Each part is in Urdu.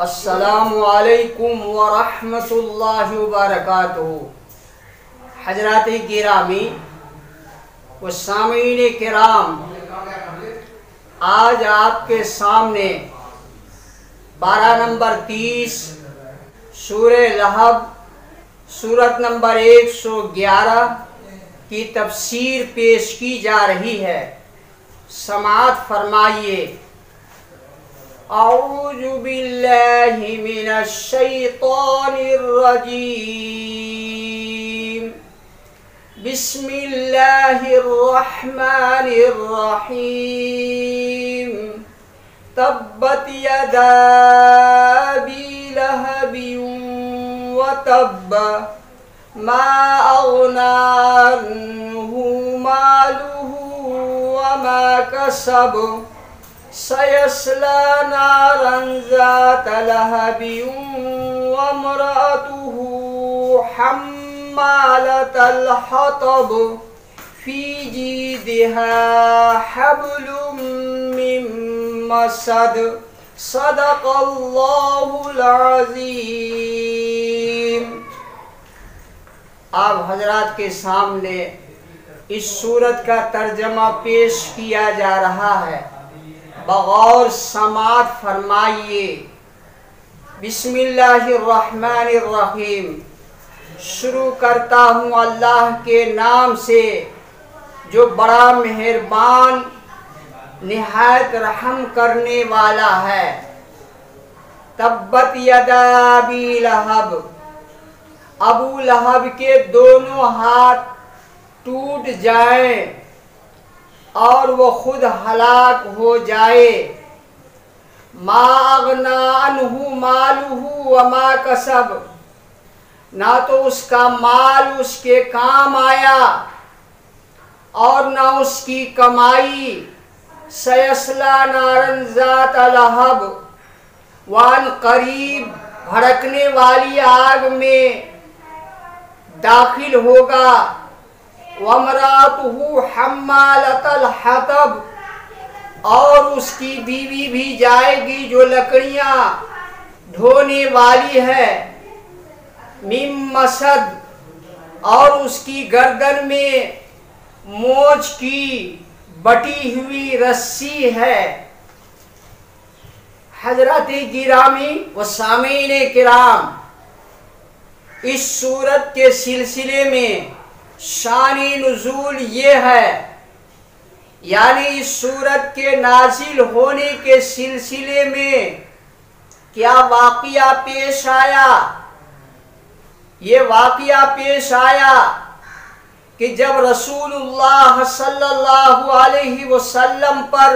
السلام علیکم ورحمۃ اللہ وبرکاتہ۔ حضرات گرامی و سامعین کرام، آج آپ کے سامنے 12 نمبر 30 سورہ لہب سورت نمبر 111 کی تفسیر پیش کی جا رہی ہے۔ سماعت فرمائیے۔ اعوذ باللہ من الشیطان الرجیم، بسم اللہ الرحمن الرحیم۔ تبت یدا ابی لہب وتب، ما اغنی عنہ مالہ وما کسب، سیصلی نارا ذات لہب وامرأتہ حمالۃ الحطب، فی جیدہا حبل من مسد۔ صدق اللہ العظیم۔ آپ حضرات کے سامنے اس سورت کا ترجمہ پیش کیا جا رہا ہے، بغور سماعت فرمائیے۔ بسم اللہ الرحمن الرحیم۔ شروع کرتا ہوں اللہ کے نام سے جو بڑا مہربان نہایت رحم کرنے والا ہے۔ تبت یدا ابی لہب، ابو لہب کے دونوں ہاتھ ٹوٹ جائیں اور وہ خود ہلاک ہو جائے۔ ما اغنی عنہ مالہ وما کسب، نہ تو اس کا مال اس کے کام آیا اور نہ اس کی کمائی۔ سیصلی نارا ذات لہب، وان قریب بھڑکنے والی آگ میں داخل ہوگا۔ وامرأتہ حمالۃ الحطب، اور اس کی بیوی بھی جائے گی جو لکڑیاں ڈھونے والی ہے۔ من مسد، اور اس کی گردن میں موج کی بٹی ہوئی رسی ہے۔ حضرات گرامی و سامعین کرام، اس سورت کے سلسلے میں شان نزول یہ ہے، یعنی اس سورت کے نازل ہونے کے سلسلے میں کیا واقعہ پیش آیا۔ یہ واقعہ پیش آیا کہ جب رسول اللہ صلی اللہ علیہ وسلم پر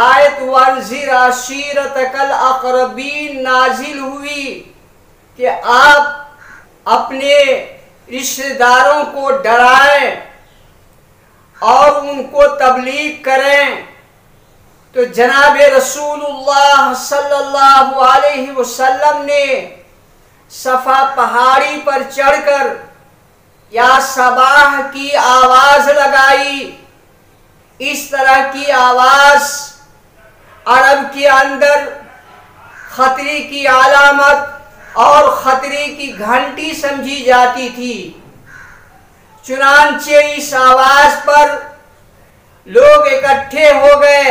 آیت وانذر عشیرتک الاقربین نازل ہوئی کہ آپ اپنے رشتہ داروں کو ڈرائیں اور ان کو تبلیغ کریں، تو جناب رسول اللہ صلی اللہ علیہ وسلم نے صفا پہاڑی پر چڑھ کر یا صباح کی آواز لگائی۔ اس طرح کی آواز عرب کے اندر خطرے کی علامت اور خطرے کی گھنٹی سمجھی جاتی تھی۔ چنانچہ اس آواز پر لوگ اکٹھے ہو گئے۔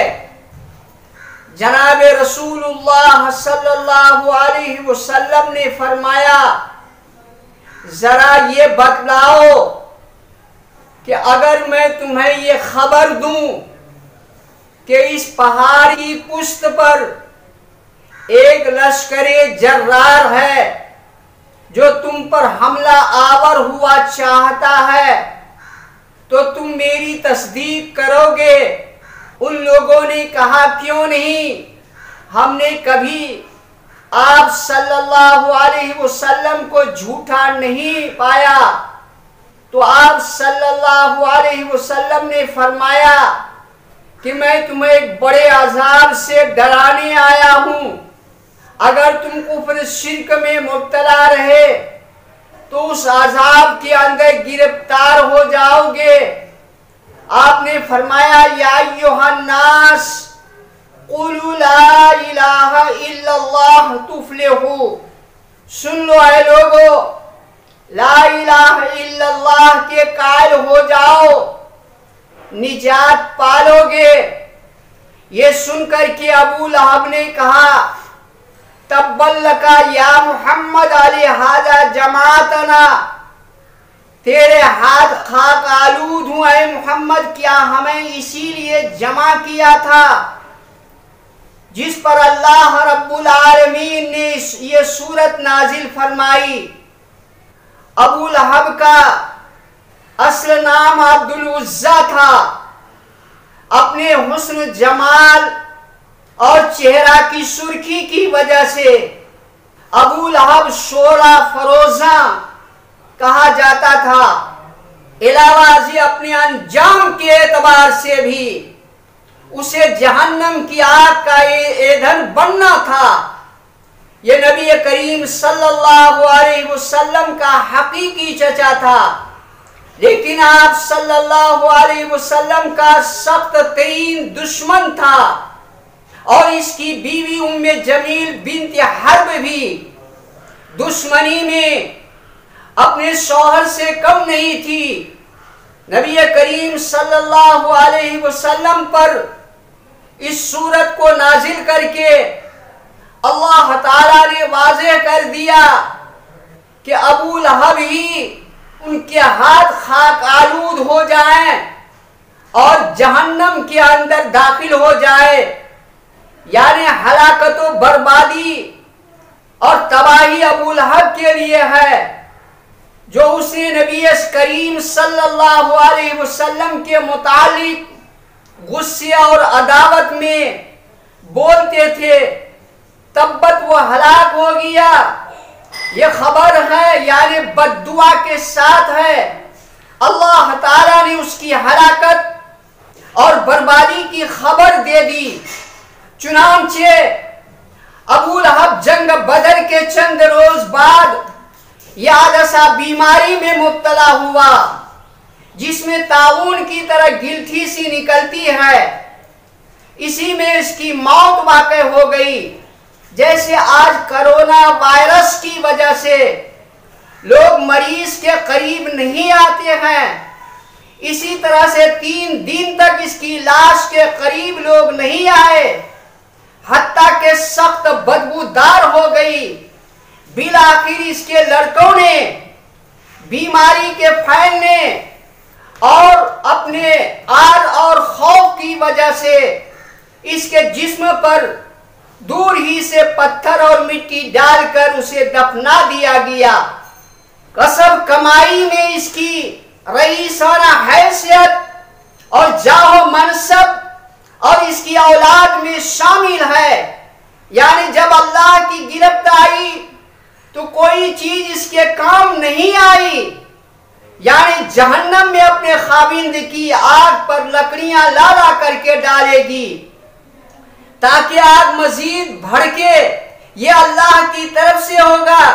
جناب رسول اللہ صلی اللہ علیہ وسلم نے فرمایا، ذرا یہ بتلاؤ کہ اگر میں تمہیں یہ خبر دوں کہ اس پہاڑ کی پشت پر ایک لشکر جرار ہے جو تم پر حملہ آور ہوا چاہتا ہے، تو تم میری تصدیق کرو گے؟ ان لوگوں نے کہا، کیوں نہیں، ہم نے کبھی آپ صلی اللہ علیہ وسلم کو جھوٹا نہیں پایا۔ تو آپ صلی اللہ علیہ وسلم نے فرمایا کہ میں تمہیں ایک بڑے عذاب سے ڈرانے آیا ہوں، اگر تم کفر شرک میں مبتلا رہے تو اس عذاب کے اندر گرفتار ہو جاؤ گے۔ آپ نے فرمایا، یا ایھا الناس، قولوا لا الہ الا اللہ تفلحوا، سن لو اے لوگو، لا الہ الا اللہ کے قائل ہو جاؤ، نجات پالو گے۔ یہ سن کر کے ابو لہب نے کہا تبّا لکا یا محمد علی ھذا جماعتنا، تیرے ہاتھ خاک آلود ہوں اے محمد، کیا ہمیں اسی لیے جمع کیا تھا جس پر اللہ رب العالمین نے یہ سورت نازل فرمائی۔ ابو لہب کا اصل نام عبد العزیٰ تھا۔ اپنے حسن جمال اور چہرہ کی سرخی کی وجہ سے ابو لہب شعلہ فروزاں کہا جاتا تھا۔ علاوہ ازیں اپنے انجام کے اعتبار سے بھی اسے جہنم کی آگ کا ایندھن بننا تھا۔ یہ نبی کریم صلی اللہ علیہ وسلم کا حقیقی چچا تھا، لیکن آپ صلی اللہ علیہ وسلم کا سخت ترین دشمن تھا، اور اس کی بیوی ام جمیل بنت حرب بھی دشمنی میں اپنے شوہر سے کم نہیں تھی۔ نبی کریم صلی اللہ علیہ وسلم پر اس سورت کو نازل کر کے اللہ تعالیٰ نے واضح کر دیا کہ ابو لہب ہی ان کے ہاتھ خاک آلود ہو جائیں اور جہنم کے اندر داخل ہو جائے، یعنی ہلاکت و بربادی اور تباہی ابو لہب کے لیے ہے، جو اس نے نبی کریم صلی اللہ علیہ وسلم کے متعلق غصے اور عداوت میں بولتے تھے۔ تبت وہ ہلاک ہو گیا، یہ خبر ہے، یعنی بد دعا کے ساتھ ہے۔ اللہ تعالیٰ نے اس کی ہلاکت اور بربادی کی خبر دے دی۔ چنانچہ ابو لہب جنگ بدر کے چند روز بعد یہ حادثہ بیماری میں مبتلا ہوا، جس میں طاعون کی طرح گلٹھی سی نکلتی ہے۔ اسی میں اس کی موت واقع ہو گئی۔ جیسے آج کرونا وائرس کی وجہ سے لوگ مریض کے قریب نہیں آتے ہیں، اسی طرح سے 3 دن تک اس کی لاش کے قریب لوگ نہیں آئے، حتیٰ کہ سخت بدبودار ہو گئی۔ بالآخر اس کے لڑکوں نے بیماری کے پھیلنے اور اپنے آر اور خوف کی وجہ سے اس کے جسم پر دور ہی سے پتھر اور مٹی ڈال کر اسے دفنا دیا گیا۔ کسب کمائی میں اس کی رئیسانہ حیثیت اور جاہ و منصب اور اس کی اولاد میں شامل ہے، یعنی جب اللہ کی گرفت آئی تو کوئی چیز اس کے کام نہیں آئی، یعنی جہنم میں اپنے خاوند کی آگ پر لکڑیاں لا لا کر کے ڈالے گی تاکہ آگ مزید بھڑکے۔ یہ اللہ کی طرف سے ہوگا،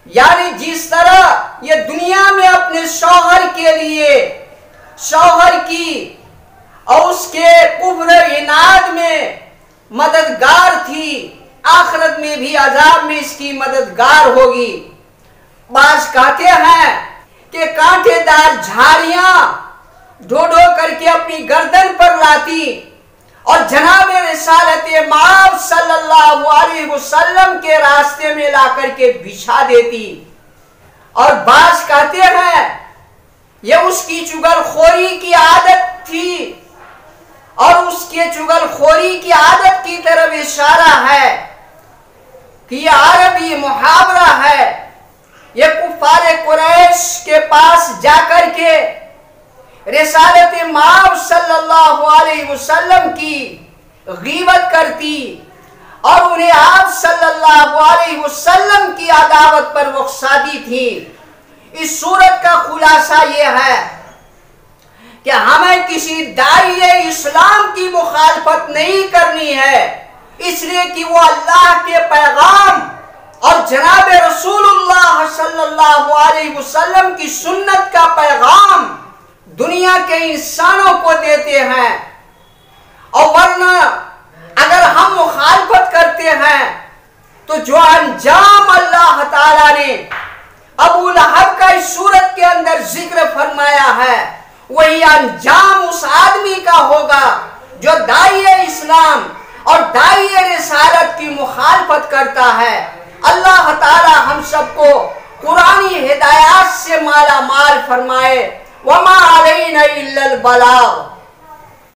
یعنی جس طرح یہ دنیا میں اپنے شوہر کے لیے شوہر کی اور اس کے کفر عناد میں مددگار تھی، آخرت میں بھی عذاب میں اس کی مددگار ہوگی۔ بعض کہتے ہیں کہ کانٹے دار جھاڑیاں ڈھو ڈھو کر کے اپنی گردن پر لاتی اور جناب رسالت مآب صلی اللہ علیہ وسلم کے راستے میں لا کر کے بچھا دیتی، اور بعض کہتے ہیں یہ اس کی چغل خوری کی عادت تھی، اور اس کے چغل خوری کی عادت کی طرف اشارہ ہے کہ یہ عربی محاورہ ہے۔ یہ کفار قریش کے پاس جا کر کے رسالت مآب صلی اللہ علیہ وسلم کی غیبت کرتی اور انہیں آپ صلی اللہ علیہ وسلم کی عداوت پر رخصادی تھی۔ اس صورت کا خلاصہ یہ ہے کہ ہمیں کسی داعی اسلام کی مخالفت نہیں کرنی ہے، اس لیے کہ وہ اللہ کے پیغام اور جناب رسول اللہ صلی اللہ علیہ وسلم کی سنت کا پیغام دنیا کے انسانوں کو دیتے ہیں، اور ورنہ اگر اگر ہم مخالفت کرتے ہیں تو جو انجام اللہ تعالیٰ نے ابو لہب کا اس سورت کے اندر ذکر فرمایا ہے وہی انجام اس آدمی کا ہوگا جو داعی اسلام اور داعی رسالت کی مخالفت کرتا ہے۔ اللہ تعالی ہم سب کو قرآنی ہدایات سے مالا مال فرمائے۔ وما علینا الا البلاغ۔